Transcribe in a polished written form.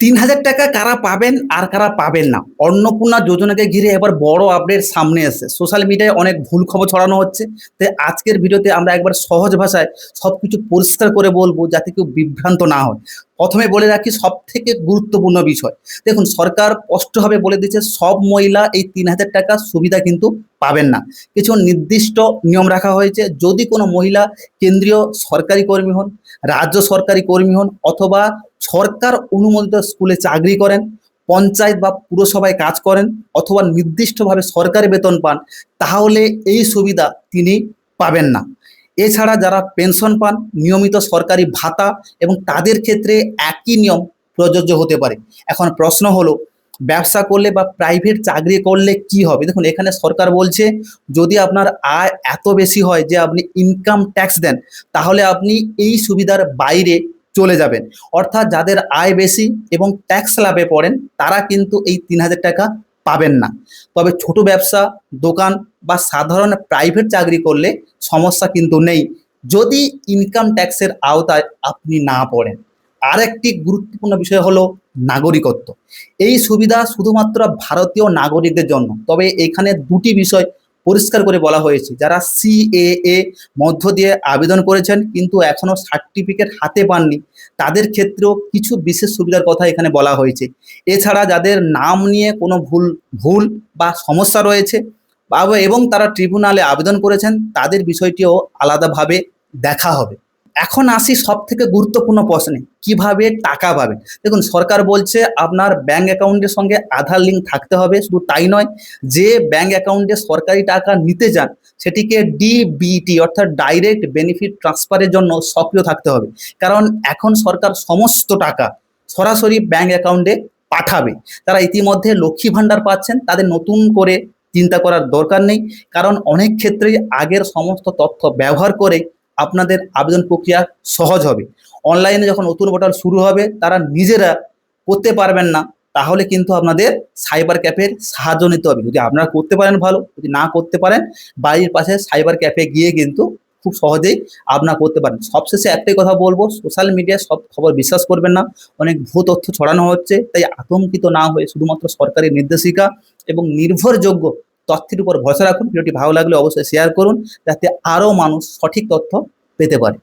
৩,০০০ টাকা কারা পাবেন আর কারা পাবেন না, অন্নপূর্ণা যোজনাকে ঘিরে এবার বড় আপডেট সামনে এসেছে। সোশ্যাল মিডিয়ায় অনেক ভুল খবর ছড়ানো হচ্ছে। তাই আজকের ভিডিওতে আমরা একবার সহজ ভাষায় সবকিছু পরিষ্কার করে বলবো, যাতে কেউ বিভ্রান্ত না হয়। প্রথমে বলে রাখি সব থেকে গুরুত্বপূর্ণ বিষয়, দেখুন সরকার স্পষ্টভাবে বলে দিচ্ছে সব মহিলা এই ৩,০০০ টাকা সুবিধা কিন্তু পাবেন না। কিছু নির্দিষ্ট নিয়ম রাখা হয়েছে। যদি কোনো মহিলা কেন্দ্রীয় সরকারি কর্মী হন, রাজ্য সরকারি কর্মী হন, অথবা সরকার অনুমোদিত স্কুলে চাকরি করেন, পঞ্চায়েত বা পুরসভায় কাজ করেন, অথবা নির্দিষ্টভাবে সরকারি বেতন পান, তাহলে এই সুবিধা তিনি পাবেন না। এছাড়া যারা পেনশন পান, নিয়মিত সরকারি ভাতা, এবং তাদের ক্ষেত্রে একই নিয়ম প্রযোজ্য হতে পারে। এখন প্রশ্ন হলো, ব্যবসা করলে বা প্রাইভেট চাকরি করলে কি হবে? দেখুন এখানে সরকার বলছে, যদি আপনার আয় এত বেশি হয় যে আপনি ইনকাম ট্যাক্স দেন, তাহলে আপনি এই সুবিধার বাইরে চলে যাবেন। অর্থাৎ যাদের আয় বেশি এবং ট্যাক্স লাভে পড়েন, তারা কিন্তু এই ৩,০০০ টাকা পাবেন না। তবে ছোট ব্যবসা, দোকান বা সাধারণ প্রাইভেট চাকরি করলে সমস্যা কিন্তু নেই, যদি ইনকাম ট্যাক্সের আওতায় আপনি না পড়েন। আরেকটি গুরুত্বপূর্ণ বিষয় হলো নাগরিকত্ব। এই সুবিধা শুধুমাত্র ভারতীয় নাগরিকদের জন্য। তবে এখানে দুটি বিষয় পরিষ্কার করে বলা হয়েছে, যারা সিএএ মধ্য দিয়ে আবেদন করেছেন কিন্তু এখনো সার্টিফিকেট হাতে পাননি, তাদের ক্ষেত্রেও কিছু বিশেষ সুবিধার কথা এখানে বলা হয়েছে। এছাড়া যাদের নাম নিয়ে কোনো ভুল ভুল বা সমস্যা রয়েছে এবং তারা ট্রিব্যুনালে আবেদন করেছেন, তাদের বিষয়টিও আলাদাভাবে দেখা হবে। এখন আসি সব থেকে গুরুত্বপূর্ণ প্রশ্নে, কিভাবে টাকা পাবেন। দেখুন সরকার বলছে আপনার ব্যাংক অ্যাকাউন্টের সঙ্গে আধার লিঙ্ক থাকতে হবে। শুধু তাই নয়, যে ব্যাংক অ্যাকাউন্টে সরকারি টাকা নিতে যান, সেটিকে ডিবিটি অর্থাৎ ডাইরেক্ট বেনিফিট ট্রান্সফারের জন্য সক্রিয় থাকতে হবে। কারণ এখন সরকার সমস্ত টাকা সরাসরি ব্যাংক অ্যাকাউন্টে পাঠাবে। তারা ইতিমধ্যে লক্ষ্মী ভাণ্ডার পাচ্ছেন, তাদের নতুন করে চিন্তা করার দরকার নেই। কারণ অনেক ক্ষেত্রেই আগের সমস্ত তথ্য ব্যবহার করে আপনাদের আবেদন প্রক্রিয়া সহজ হবে। অনলাইনে যখন নতুন পোর্টাল শুরু হবে, তারা নিজেরা করতে পারবেন না, তাহলে কিন্তু আপনাদের সাইবার ক্যাফের সাহায্য নিতে হবে। যদি আপনারা করতে পারেন ভালো, যদি না করতে পারেন বাড়ির পাশে সাইবার ক্যাফে গিয়ে কিন্তু খুব সহজেই আপনারা করতে পারেন। সবশেষে একটাই কথা বলবো, সোশ্যাল মিডিয়ায় সব খবর বিশ্বাস করবেন না, অনেক ভুল তথ্য ছড়ানো হচ্ছে। তাই আতঙ্কিত না হয়ে শুধুমাত্র সরকারি নির্দেশিকা এবং নির্ভরযোগ্য তথ্যের উপর ভরসা রাখুন। ভিডিওটি ভালো লাগলে অবশ্যই শেয়ার করুন, যাতে আরও মানুষ সঠিক তথ্য পেতে পারে।